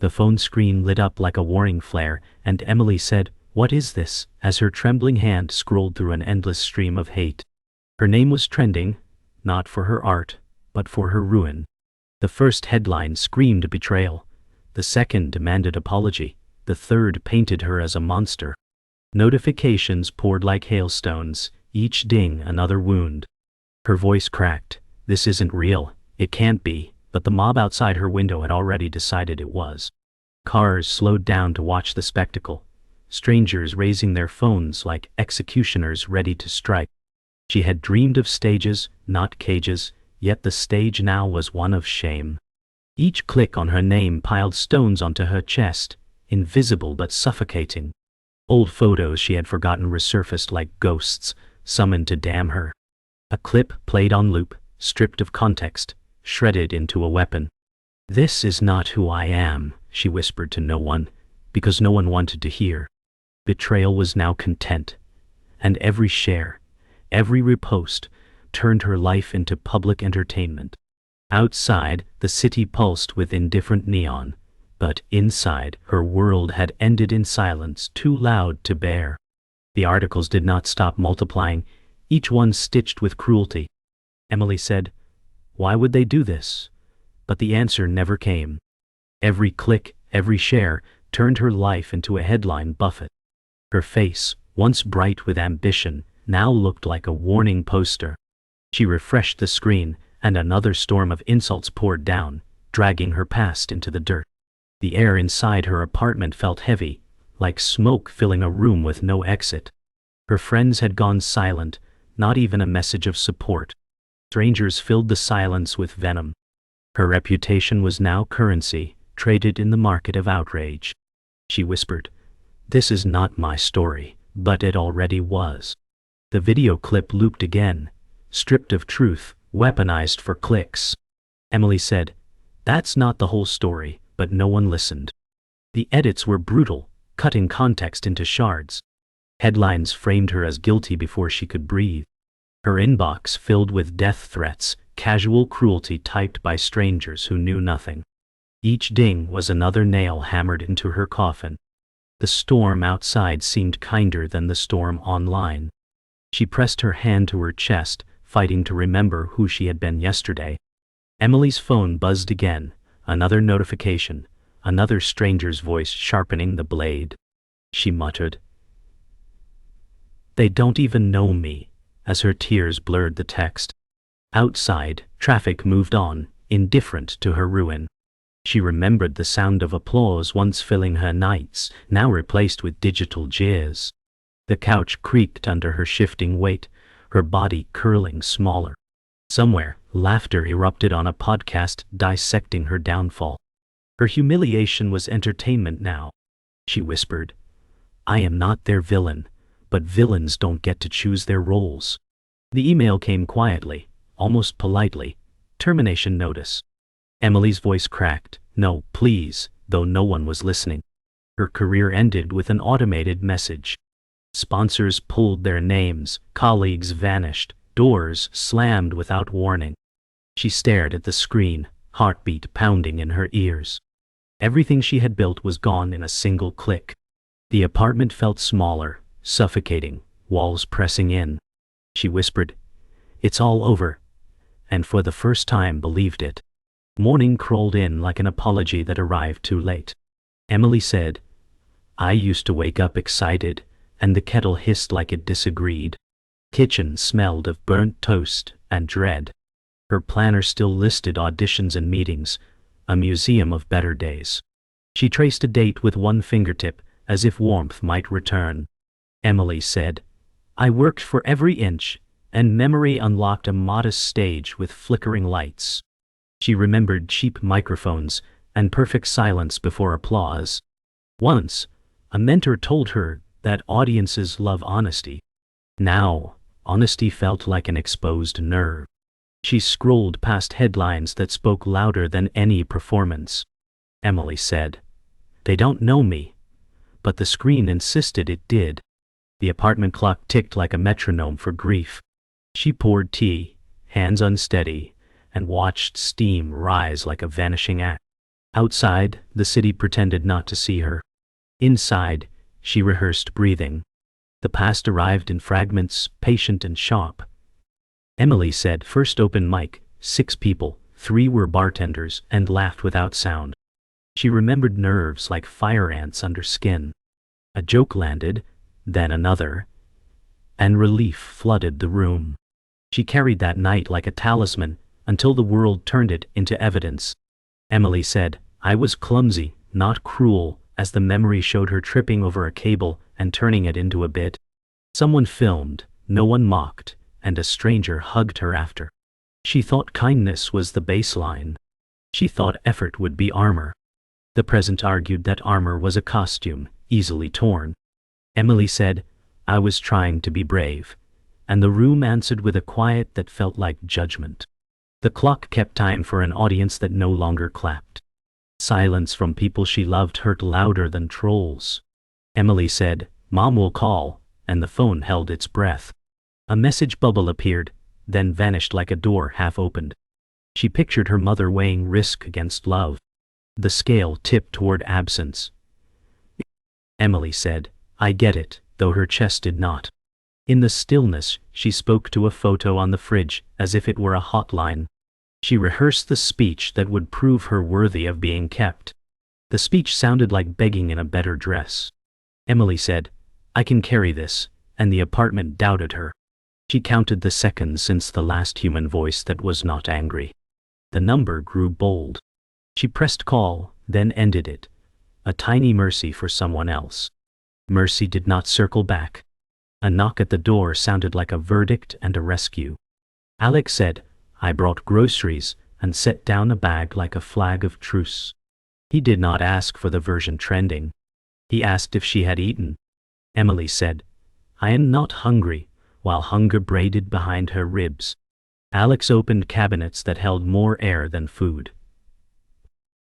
The phone screen lit up like a warning flare, and Emily said, "What is this?" as her trembling hand scrolled through an endless stream of hate. Her name was trending, not for her art, but for her ruin. The first headline screamed betrayal. The second demanded apology. The third painted her as a monster. Notifications poured like hailstones, each ding another wound. Her voice cracked. This isn't real. It can't be. But the mob outside her window had already decided it was. Cars slowed down to watch the spectacle. Strangers raising their phones like executioners ready to strike. She had dreamed of stages, not cages, yet the stage now was one of shame. Each click on her name piled stones onto her chest, invisible but suffocating. Old photos she had forgotten resurfaced like ghosts, summoned to damn her. A clip played on loop, stripped of context, shredded into a weapon. "This is not who I am," she whispered to no one, because no one wanted to hear. Betrayal was now content, and every share, every repost, turned her life into public entertainment. Outside, the city pulsed with indifferent neon, but inside, her world had ended in silence too loud to bear. The articles did not stop multiplying, each one stitched with cruelty. Emily said, "Why would they do this?" But the answer never came. Every click, every share, turned her life into a headline buffet. Her face, once bright with ambition, now looked like a warning poster. She refreshed the screen, and another storm of insults poured down, dragging her past into the dirt. The air inside her apartment felt heavy, like smoke filling a room with no exit. Her friends had gone silent, not even a message of support. Strangers filled the silence with venom. Her reputation was now currency, traded in the market of outrage. She whispered, "This is not my story," but it already was. The video clip looped again, stripped of truth, weaponized for clicks. Emily said, "That's not the whole story," but no one listened. The edits were brutal, cutting context into shards. Headlines framed her as guilty before she could breathe. Her inbox filled with death threats, casual cruelty typed by strangers who knew nothing. Each ding was another nail hammered into her coffin. The storm outside seemed kinder than the storm online. She pressed her hand to her chest, fighting to remember who she had been yesterday. Emily's phone buzzed again, another notification, another stranger's voice sharpening the blade. She muttered, "They don't even know me," as her tears blurred the text. Outside, traffic moved on, indifferent to her ruin. She remembered the sound of applause once filling her nights, now replaced with digital jeers. The couch creaked under her shifting weight, her body curling smaller. Somewhere, laughter erupted on a podcast dissecting her downfall. Her humiliation was entertainment now. She whispered, "I am not their villain, but villains don't get to choose their roles." The email came quietly, almost politely, termination notice. Emily's voice cracked, "No, please," though no one was listening. Her career ended with an automated message. Sponsors pulled their names, colleagues vanished, doors slammed without warning. She stared at the screen, heartbeat pounding in her ears. Everything she had built was gone in a single click. The apartment felt smaller, suffocating, walls pressing in. She whispered, "It's all over," and for the first time believed it. Morning crawled in like an apology that arrived too late. Emily said, "I used to wake up excited, and the kettle hissed like it disagreed. Kitchen smelled of burnt toast and dread." Her planner still listed auditions and meetings, a museum of better days. She traced a date with one fingertip, as if warmth might return. Emily said, "I worked for every inch," and memory unlocked a modest stage with flickering lights. She remembered cheap microphones and perfect silence before applause. Once, a mentor told her that audiences love honesty. Now, honesty felt like an exposed nerve. She scrolled past headlines that spoke louder than any performance. Emily said, "They don't know me," but the screen insisted it did. The apartment clock ticked like a metronome for grief. She poured tea, hands unsteady, and watched steam rise like a vanishing act. Outside, the city pretended not to see her. Inside, she rehearsed breathing. The past arrived in fragments, patient and sharp. Emily said, first open mic, 6 people, 3 were bartenders, and laughed without sound. She remembered nerves like fire ants under skin. A joke landed, then another, and relief flooded the room. She carried that night like a talisman, until the world turned it into evidence. Emily said, I was clumsy, not cruel, as the memory showed her tripping over a cable and turning it into a bit. Someone filmed, no one mocked, and a stranger hugged her after. She thought kindness was the baseline. She thought effort would be armor. The present argued that armor was a costume, easily torn. Emily said, I was trying to be brave, and the room answered with a quiet that felt like judgment. The clock kept time for an audience that no longer clapped. Silence from people she loved hurt louder than trolls. Emily said, Mom will call, and the phone held its breath. A message bubble appeared, then vanished like a door half opened. She pictured her mother weighing risk against love. The scale tipped toward absence. Emily said, I get it, though her chest did not. In the stillness, she spoke to a photo on the fridge, as if it were a hotline. She rehearsed the speech that would prove her worthy of being kept. The speech sounded like begging in a better dress. Emily said, I can carry this, and the apartment doubted her. She counted the seconds since the last human voice that was not angry. The number grew bold. She pressed call, then ended it. A tiny mercy for someone else. Mercy did not circle back. A knock at the door sounded like a verdict and a rescue. Alex said, I brought groceries, and set down a bag like a flag of truce. He did not ask for the version trending. He asked if she had eaten. Emily said, I am not hungry, while hunger braided behind her ribs. Alex opened cabinets that held more air than food.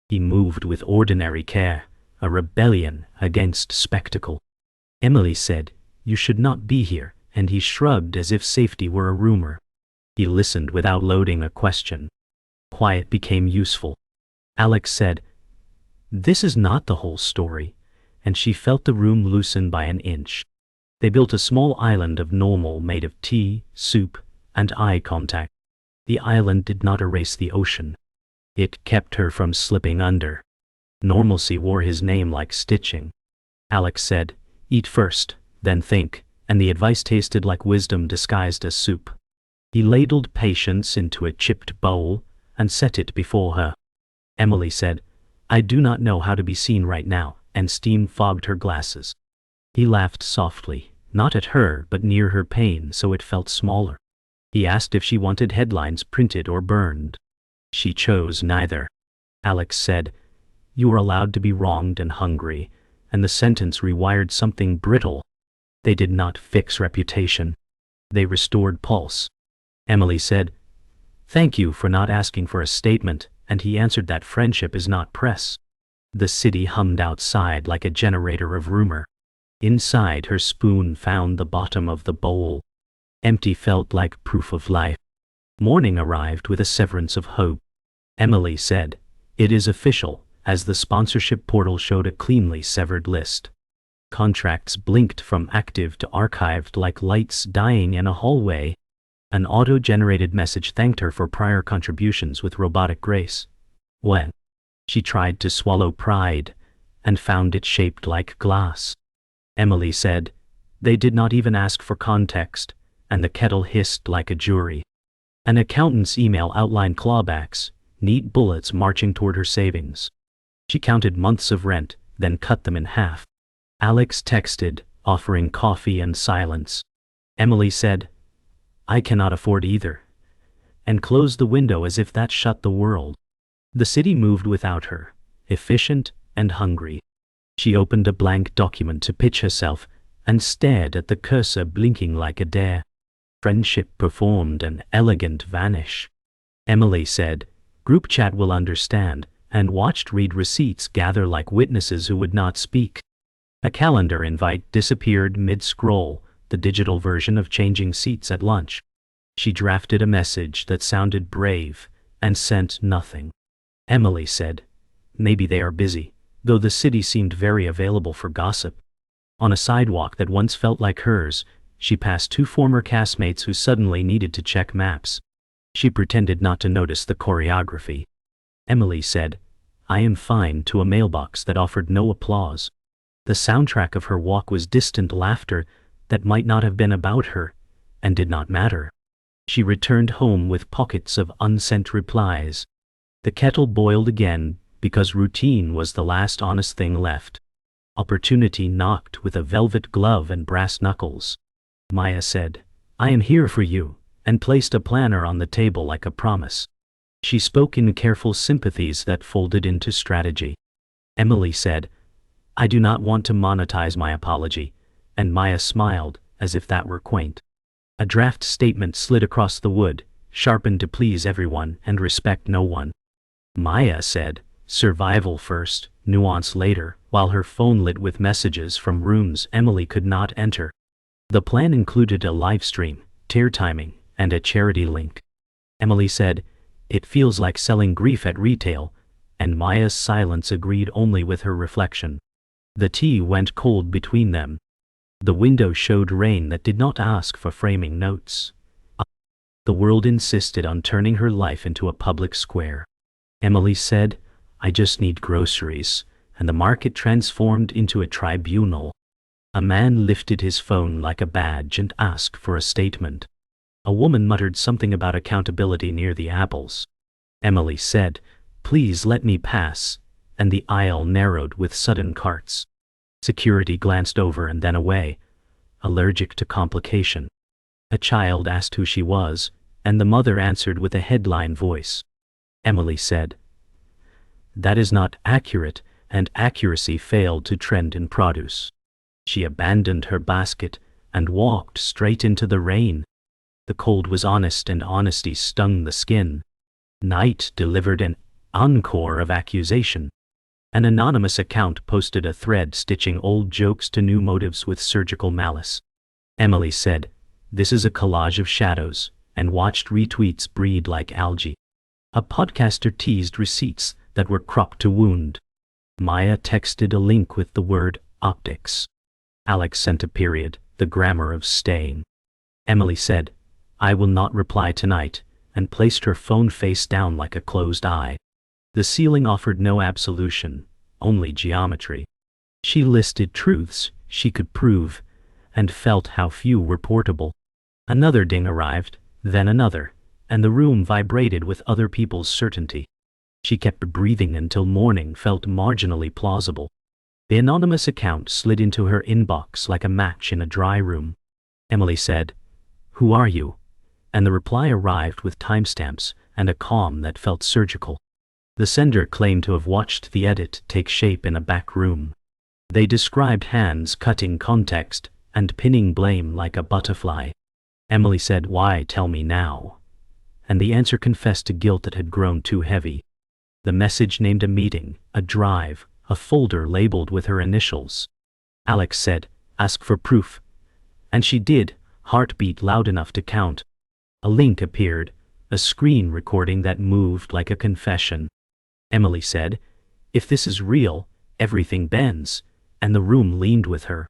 He moved with ordinary care, a rebellion against spectacle. Emily said, You should not be here, and he shrugged as if safety were a rumor. He listened without loading a question. Quiet became useful. Alex said, This is not the whole story, and she felt the room loosen by an inch. They built a small island of normal made of tea, soup, and eye contact. The island did not erase the ocean. It kept her from slipping under. Normalcy wore his name like stitching. Alex said, Eat first, then think, and the advice tasted like wisdom disguised as soup. He ladled patience into a chipped bowl and set it before her. Emily said, I do not know how to be seen right now, and steam fogged her glasses. He laughed softly, not at her but near her pain so it felt smaller. He asked if she wanted headlines printed or burned. She chose neither. Alex said, You are allowed to be wronged and hungry, and the sentence rewired something brittle. They did not fix reputation. They restored pulse. Emily said, Thank you for not asking for a statement, and he answered that friendship is not press. The city hummed outside like a generator of rumor. Inside, her spoon found the bottom of the bowl. Empty felt like proof of life. Morning arrived with a severance of hope. Emily said, It is official, as the sponsorship portal showed a cleanly severed list. Contracts blinked from active to archived like lights dying in a hallway. An auto-generated message thanked her for prior contributions with robotic grace. When she tried to swallow pride, and found it shaped like glass. Emily said, They did not even ask for context, and the kettle hissed like a jury. An accountant's email outlined clawbacks, neat bullets marching toward her savings. She counted months of rent, then cut them in half. Alex texted, offering coffee and silence. Emily said, I cannot afford either, and closed the window as if that shut the world. The city moved without her, efficient and hungry. She opened a blank document to pitch herself and stared at the cursor blinking like a dare. Friendship performed an elegant vanish. Emily said, Group chat will understand, and watched read receipts gather like witnesses who would not speak. A calendar invite disappeared mid-scroll, the digital version of changing seats at lunch. She drafted a message that sounded brave and sent nothing. Emily said, Maybe they are busy, though the city seemed very available for gossip. On a sidewalk that once felt like hers, she passed two former castmates who suddenly needed to check maps. She pretended not to notice the choreography. Emily said, "I am fine," to a mailbox that offered no applause. The soundtrack of her walk was distant laughter that might not have been about her, and did not matter. She returned home with pockets of unsent replies. The kettle boiled again, because routine was the last honest thing left. Opportunity knocked with a velvet glove and brass knuckles. Maya said, "I am here for you," and placed a planner on the table like a promise. She spoke in careful sympathies that folded into strategy. Emily said, "I do not want to monetize my apology," and Maya smiled, as if that were quaint. A draft statement slid across the wood, sharpened to please everyone and respect no one. Maya said, "Survival first, nuance later," while her phone lit with messages from rooms Emily could not enter. The plan included a live stream, tier timing, and a charity link. Emily said, "It feels like selling grief at retail," and Maya's silence agreed only with her reflection. The tea went cold between them. The window showed rain that did not ask for framing notes. The world insisted on turning her life into a public square. Emily said, "I just need groceries," and the market transformed into a tribunal. A man lifted his phone like a badge and asked for a statement. A woman muttered something about accountability near the apples. Emily said, "Please let me pass," and the aisle narrowed with sudden carts. Security glanced over and then away, allergic to complication. A child asked who she was, and the mother answered with a headline voice. Emily said, "That is not accurate," and accuracy failed to trend in produce. She abandoned her basket and walked straight into the rain. The cold was honest and honesty stung the skin. Night delivered an encore of accusation. An anonymous account posted a thread stitching old jokes to new motives with surgical malice. Emily said, "This is a collage of shadows," and watched retweets breed like algae. A podcaster teased receipts that were cropped to wound. Maya texted a link with the word optics. Alex sent a period, the grammar of staying. Emily said, "I will not reply tonight," and placed her phone face down like a closed eye. The ceiling offered no absolution, only geometry. She listed truths she could prove, and felt how few were portable. Another ding arrived, then another, and the room vibrated with other people's certainty. She kept breathing until morning felt marginally plausible. The anonymous account slid into her inbox like a match in a dry room. Emily said, "Who are you?" and the reply arrived with timestamps and a calm that felt surgical. The sender claimed to have watched the edit take shape in a back room. They described hands cutting context and pinning blame like a butterfly. Emily said, "Why tell me now?" And the answer confessed to guilt that had grown too heavy. The message named a meeting, a drive, a folder labeled with her initials. Alex said, "Ask for proof." And she did, heartbeat loud enough to count. A link appeared, a screen recording that moved like a confession. Emily said, "If this is real, everything bends," and the room leaned with her.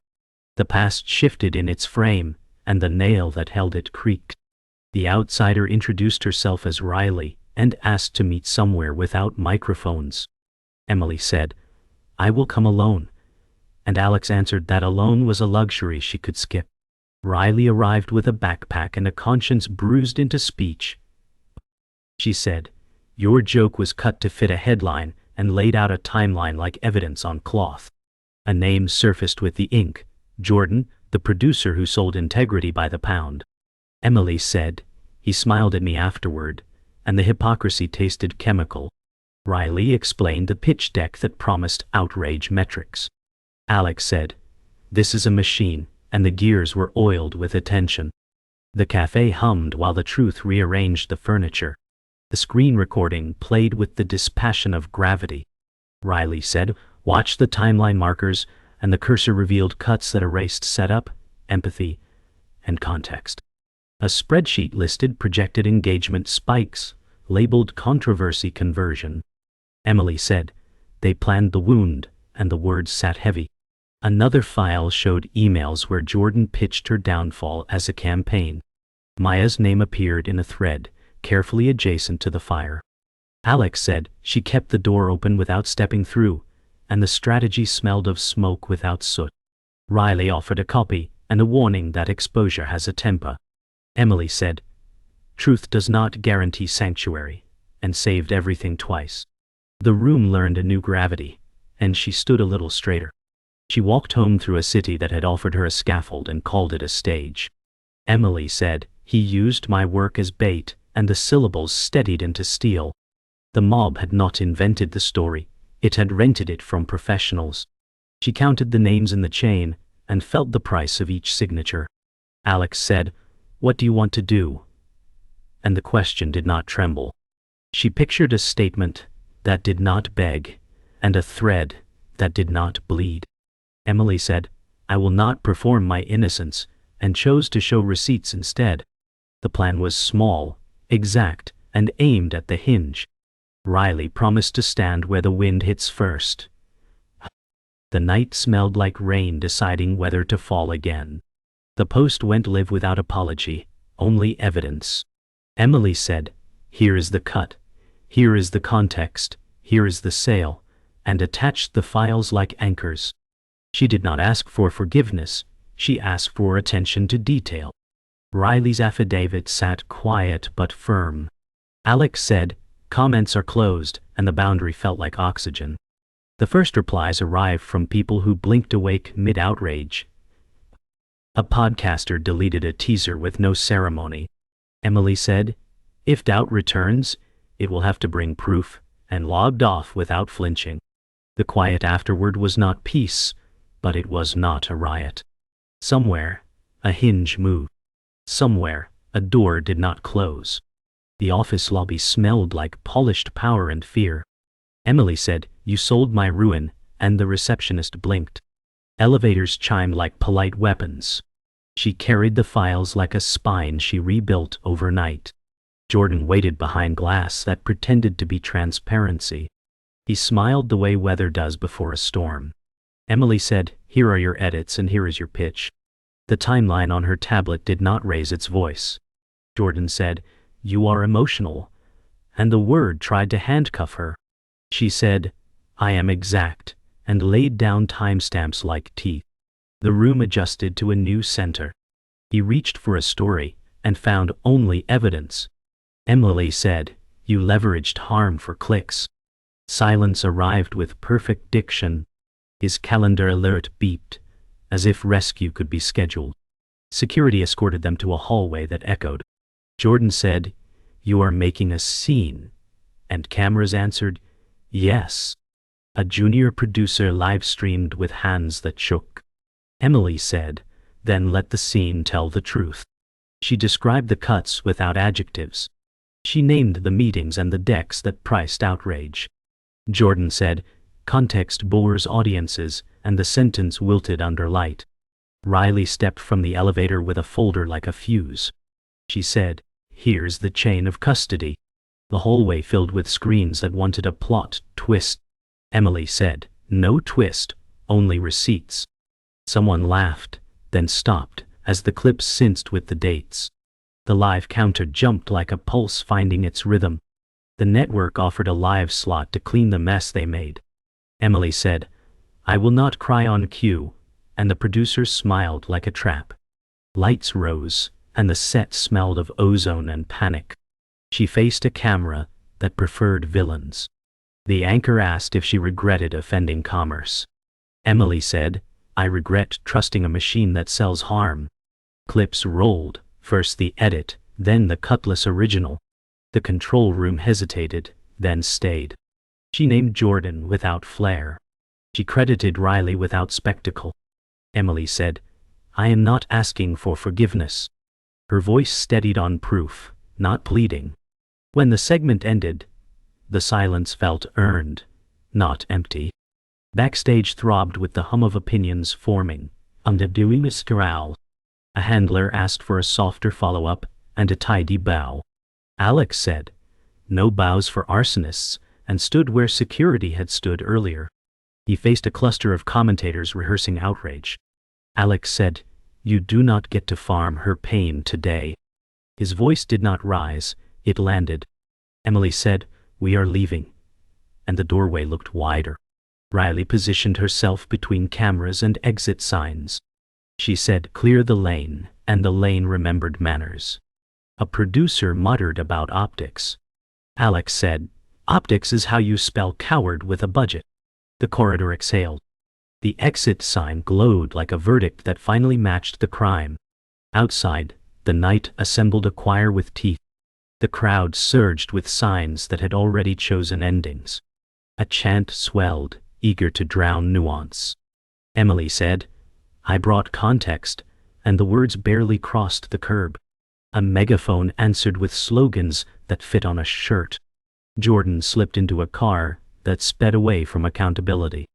The past shifted in its frame, and the nail that held it creaked. The outsider introduced herself as Riley and asked to meet somewhere without microphones. Emily said, "I will come alone," and Alex answered that alone was a luxury she could skip. Riley arrived with a backpack and a conscience bruised into speech. She said, "Your joke was cut to fit a headline," and laid out a timeline like evidence on cloth. A name surfaced with the ink, Jordan, the producer who sold integrity by the pound. Emily said, "He smiled at me afterward," and the hypocrisy tasted chemical. Riley explained the pitch deck that promised outrage metrics. Alex said, "This is a machine," and the gears were oiled with attention. The cafe hummed while the truth rearranged the furniture. The screen recording played with the dispassion of gravity. Riley said, "Watch the timeline markers," and the cursor revealed cuts that erased setup, empathy, and context. A spreadsheet listed projected engagement spikes, labeled controversy conversion. Emily said, They planned the wound, and the words sat heavy. Another file showed emails where Jordan pitched her downfall as a campaign. Maya's name appeared in a thread, carefully adjacent to the fire. Alex said she kept the door open without stepping through, and the strategy smelled of smoke without soot. Riley offered a copy and a warning that exposure has a temper. Emily said, "Truth does not guarantee sanctuary," and saved everything twice. The room learned a new gravity, and she stood a little straighter. She walked home through a city that had offered her a scaffold and called it a stage. Emily said, "He used my work as bait, and the syllables steadied into steel." The mob had not invented the story, it had rented it from professionals. She counted the names in the chain, and felt the price of each signature. Alex said, "What do you want to do?" And the question did not tremble. She pictured a statement that did not beg, and a thread that did not bleed. Emily said, "I will not perform my innocence," and chose to show receipts instead. The plan was small, exact, and aimed at the hinge. Riley promised to stand where the wind hits first. The night smelled like rain deciding whether to fall again. The post went live without apology, only evidence. Emily said, "Here is the cut, here is the context, here is the sale," and attached the files like anchors. She did not ask for forgiveness, she asked for attention to detail. Riley's affidavit sat quiet but firm. Alex said, "Comments are closed," and the boundary felt like oxygen. The first replies arrived from people who blinked awake mid-outrage. A podcaster deleted a teaser with no ceremony. Emily said, "If doubt returns, it will have to bring proof," and logged off without flinching. The quiet afterward was not peace, but it was not a riot. Somewhere, a hinge moved. Somewhere, a door did not close. The office lobby smelled like polished power and fear. Emily said, "You sold my ruin," and the receptionist blinked. Elevators chimed like polite weapons. She carried the files like a spine she rebuilt overnight. Jordan waited behind glass that pretended to be transparency. He smiled the way weather does before a storm. Emily said, "Here are your edits and here is your pitch." The timeline on her tablet did not raise its voice. Jordan said, "You are emotional," and the word tried to handcuff her. She said, "I am exact," and laid down timestamps like teeth. The room adjusted to a new center. He reached for a story and found only evidence. Emily said, "You leveraged harm for clicks." Silence arrived with perfect diction. His calendar alert beeped, as if rescue could be scheduled. Security escorted them to a hallway that echoed. Jordan said, "You are making a scene," and cameras answered, "Yes." A junior producer live-streamed with hands that shook. Emily said, "Then let the scene tell the truth." She described the cuts without adjectives. She named the meetings and the decks that priced outrage. Jordan said, "Context bores audiences," and the sentence wilted under light. Riley stepped from the elevator with a folder like a fuse. She said, "Here's the chain of custody." The hallway filled with screens that wanted a plot twist. Emily said, "No twist, only receipts." Someone laughed, then stopped, as the clips synced with the dates. The live counter jumped like a pulse finding its rhythm. The network offered a live slot to clean the mess they made. Emily said, "I will not cry on cue," and the producer smiled like a trap. Lights rose, and the set smelled of ozone and panic. She faced a camera that preferred villains. The anchor asked if she regretted offending commerce. Emily said, "I regret trusting a machine that sells harm." Clips rolled, first the edit, then the Cutlass original. The control room hesitated, then stayed. She named Jordan without flair. She credited Riley without spectacle. Emily said, "I am not asking for forgiveness." Her voice steadied on proof, not pleading. When the segment ended, the silence felt earned, not empty. Backstage throbbed with the hum of opinions forming, under Dewey's corral. A handler asked for a softer follow-up and a tidy bow. Alex said, "No bows for arsonists," and stood where security had stood earlier. He faced a cluster of commentators rehearsing outrage. Alex said, "You do not get to farm her pain today." His voice did not rise, it landed. Emily said, "We are leaving." And the doorway looked wider. Riley positioned herself between cameras and exit signs. She said, "Clear the lane," and the lane remembered manners. A producer muttered about optics. Alex said, "Optics is how you spell coward with a budget." The corridor exhaled. The exit sign glowed like a verdict that finally matched the crime. Outside, the night assembled a choir with teeth. The crowd surged with signs that had already chosen endings. A chant swelled, eager to drown nuance. Emily said, "I brought context," and the words barely crossed the curb. A megaphone answered with slogans that fit on a shirt. Jordan slipped into a car that sped away from accountability.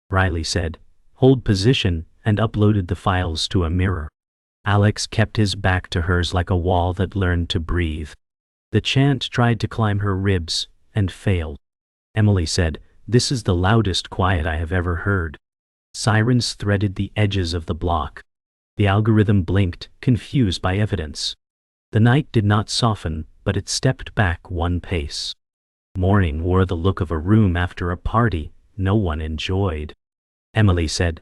Riley said, "Hold position," and uploaded the files to a mirror. Alex kept his back to hers like a wall that learned to breathe. The chant tried to climb her ribs and failed. Emily said, "This is the loudest quiet I have ever heard." Sirens threaded the edges of the block. The algorithm blinked, confused by evidence. The night did not soften, but it stepped back one pace. Morning wore the look of a room after a party no one enjoyed. Emily said,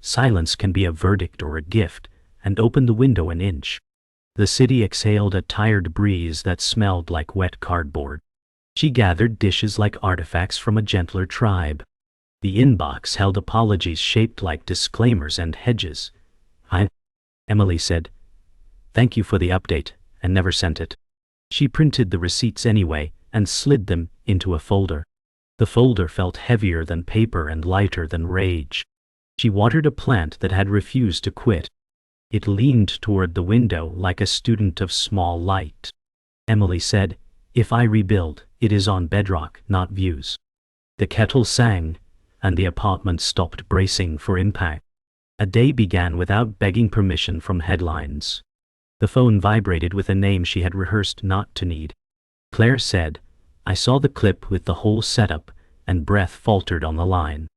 "Silence can be a verdict or a gift," and opened the window an inch. The city exhaled a tired breeze that smelled like wet cardboard. She gathered dishes like artifacts from a gentler tribe. The inbox held apologies shaped like disclaimers and hedges. Emily said, "Thank you for the update," and never sent it. She printed the receipts anyway and slid them into a folder. The folder felt heavier than paper and lighter than rage. She watered a plant that had refused to quit. It leaned toward the window like a student of small light. Emily said, "If I rebuild, it is on bedrock, not views." The kettle sang, and the apartment stopped bracing for impact. A day began without begging permission from headlines. The phone vibrated with a name she had rehearsed not to need. Claire said, "I saw the clip with the whole setup," and breath faltered on the line.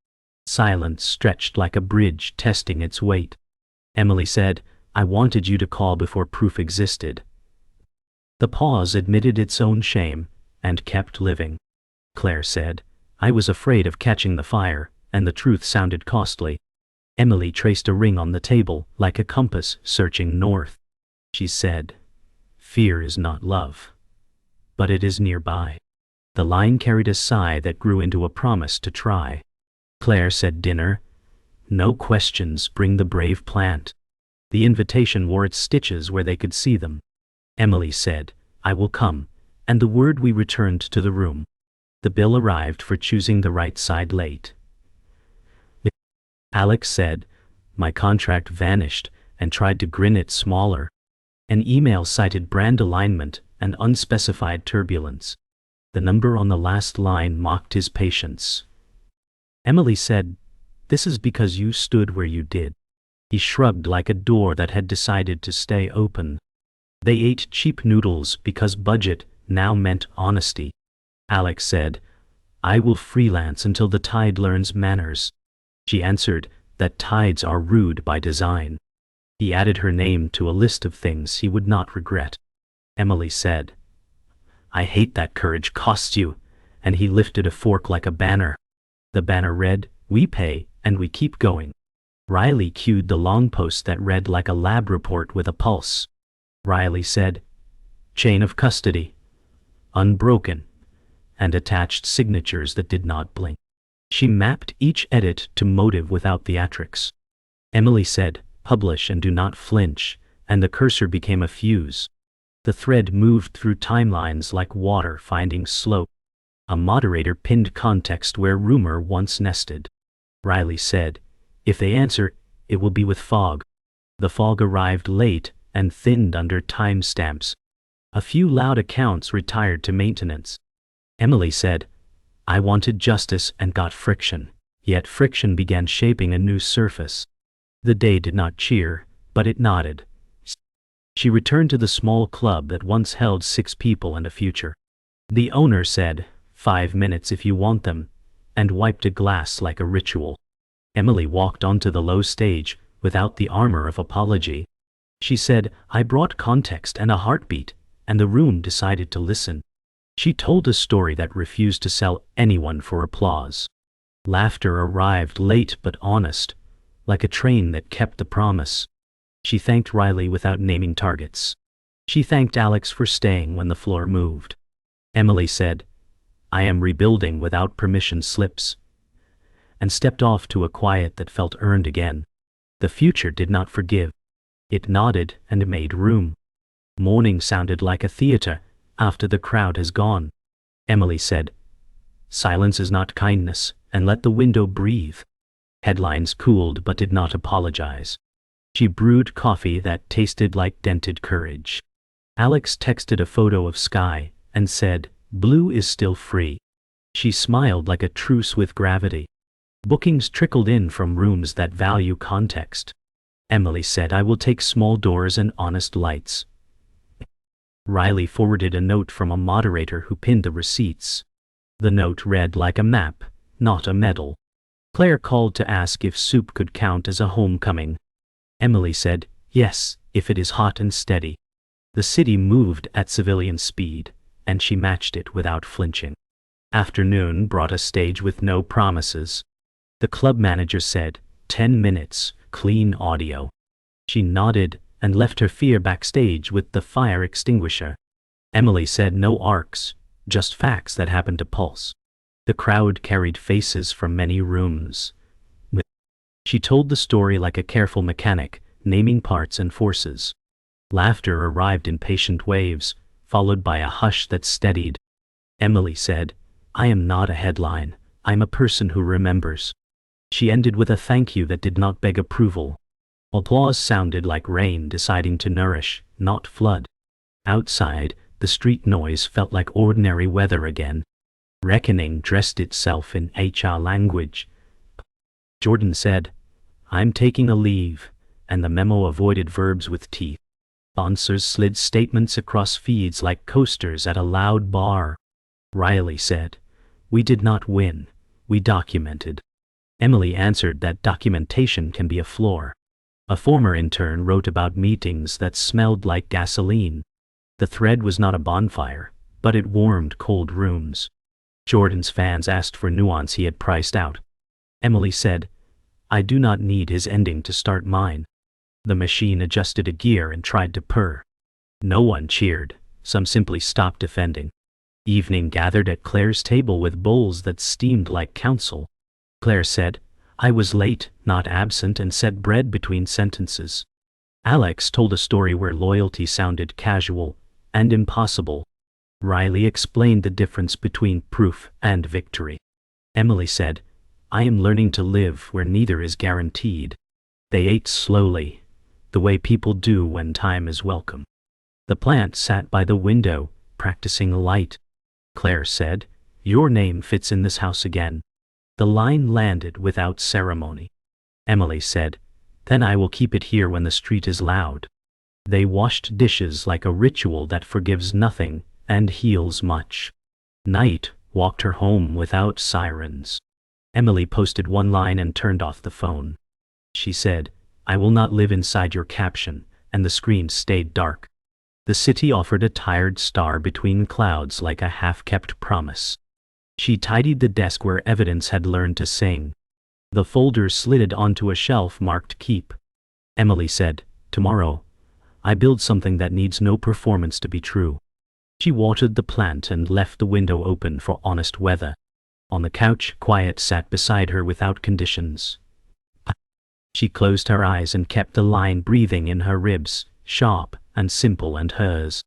Silence stretched like a bridge testing its weight. Emily said, "I wanted you to call before proof existed." The pause admitted its own shame, and kept living. Claire said, "I was afraid of catching the fire," and the truth sounded costly. Emily traced a ring on the table, like a compass searching north. She said, "Fear is not love, but it is nearby." The line carried a sigh that grew into a promise to try. Claire said, "Dinner? No questions, bring the brave plant." The invitation wore its stitches where they could see them. Emily said, "I will come," and the word we returned to the room. The bill arrived for choosing the right side late. Alex said, "My contract vanished," and tried to grin it smaller. An email cited brand alignment and unspecified turbulence. The number on the last line mocked his patience. Emily said, "This is because you stood where you did." He shrugged like a door that had decided to stay open. They ate cheap noodles because budget now meant honesty. Alex said, "I will freelance until the tide learns manners." She answered that tides are rude by design. He added her name to a list of things he would not regret. Emily said, "I hate that courage costs you," and he lifted a fork like a banner. The banner read, "We pay, and we keep going." Riley cued the long post that read like a lab report with a pulse. Riley said, "Chain of custody, unbroken," and attached signatures that did not blink. She mapped each edit to motive without theatrics. Emily said, "Publish and do not flinch," and the cursor became a fuse. The thread moved through timelines like water finding slope. A moderator pinned context where rumor once nested. Riley said, "If they answer, it will be with fog." The fog arrived late and thinned under timestamps. A few loud accounts retired to maintenance. Emily said, "I wanted justice and got friction," yet friction began shaping a new surface. The day did not cheer, but it nodded. She returned to the small club that once held 6 people and a future. The owner said, 5 minutes if you want them, and wiped a glass like a ritual. Emily walked onto the low stage without the armor of apology. She said, I brought context and a heartbeat, and the room decided to listen. She told a story that refused to sell anyone for applause. Laughter arrived late but honest, like a train that kept the promise. She thanked Riley without naming targets. She thanked Alex for staying when the floor moved. Emily said, I am rebuilding without permission slips, and stepped off to a quiet that felt earned again. The future did not forgive. It nodded and made room. Morning sounded like a theater after the crowd has gone. Emily said, silence is not kindness, and let the window breathe. Headlines cooled but did not apologize. She brewed coffee that tasted like dented courage. Alex texted a photo of sky and said, blue is still free. She smiled like a truce with gravity. Bookings trickled in from rooms that value context. Emily said, I will take small doors and honest lights. Riley forwarded a note from a moderator who pinned the receipts. The note read like a map, not a medal. Claire called to ask if soup could count as a homecoming. Emily said, yes, if it is hot and steady. The city moved at civilian speed, and she matched it without flinching. Afternoon brought a stage with no promises. The club manager said, 10 minutes, clean audio. She nodded and left her fear backstage with the fire extinguisher. Emily said no arcs, just facts that happened to pulse. The crowd carried faces from many rooms. She told the story like a careful mechanic, naming parts and forces. Laughter arrived in patient waves, followed by a hush that steadied. Emily said, I am not a headline, I'm a person who remembers. She ended with a thank you that did not beg approval. Applause sounded like rain deciding to nourish, not flood. Outside, the street noise felt like ordinary weather again. Reckoning dressed itself in HR language. Jordan said, I'm taking a leave, and the memo avoided verbs with teeth. Sponsors slid statements across feeds like coasters at a loud bar. Riley said, we did not win, we documented. Emily answered that documentation can be a floor. A former intern wrote about meetings that smelled like gasoline. The thread was not a bonfire, but it warmed cold rooms. Jordan's fans asked for nuance he had priced out. Emily said, I do not need his ending to start mine. The machine adjusted a gear and tried to purr. No one cheered, some simply stopped defending. Evening gathered at Claire's table with bowls that steamed like counsel. Claire said, I was late, not absent, and said bread between sentences. Alex told a story where loyalty sounded casual and impossible. Riley explained the difference between proof and victory. Emily said, I am learning to live where neither is guaranteed. They ate slowly, the way people do when time is welcome. The plant sat by the window, practicing light. Claire said, your name fits in this house again. The line landed without ceremony. Emily said, then I will keep it here when the street is loud. They washed dishes like a ritual that forgives nothing and heals much. Night walked her home without sirens. Emily posted one line and turned off the phone. She said, I will not live inside your caption, and the screen stayed dark. The city offered a tired star between clouds like a half-kept promise. She tidied the desk where evidence had learned to sing. The folders slid onto a shelf marked keep. Emily said, tomorrow, I build something that needs no performance to be true. She watered the plant and left the window open for honest weather. On the couch, quiet sat beside her without conditions. She closed her eyes and kept the line breathing in her ribs, sharp and simple and hers.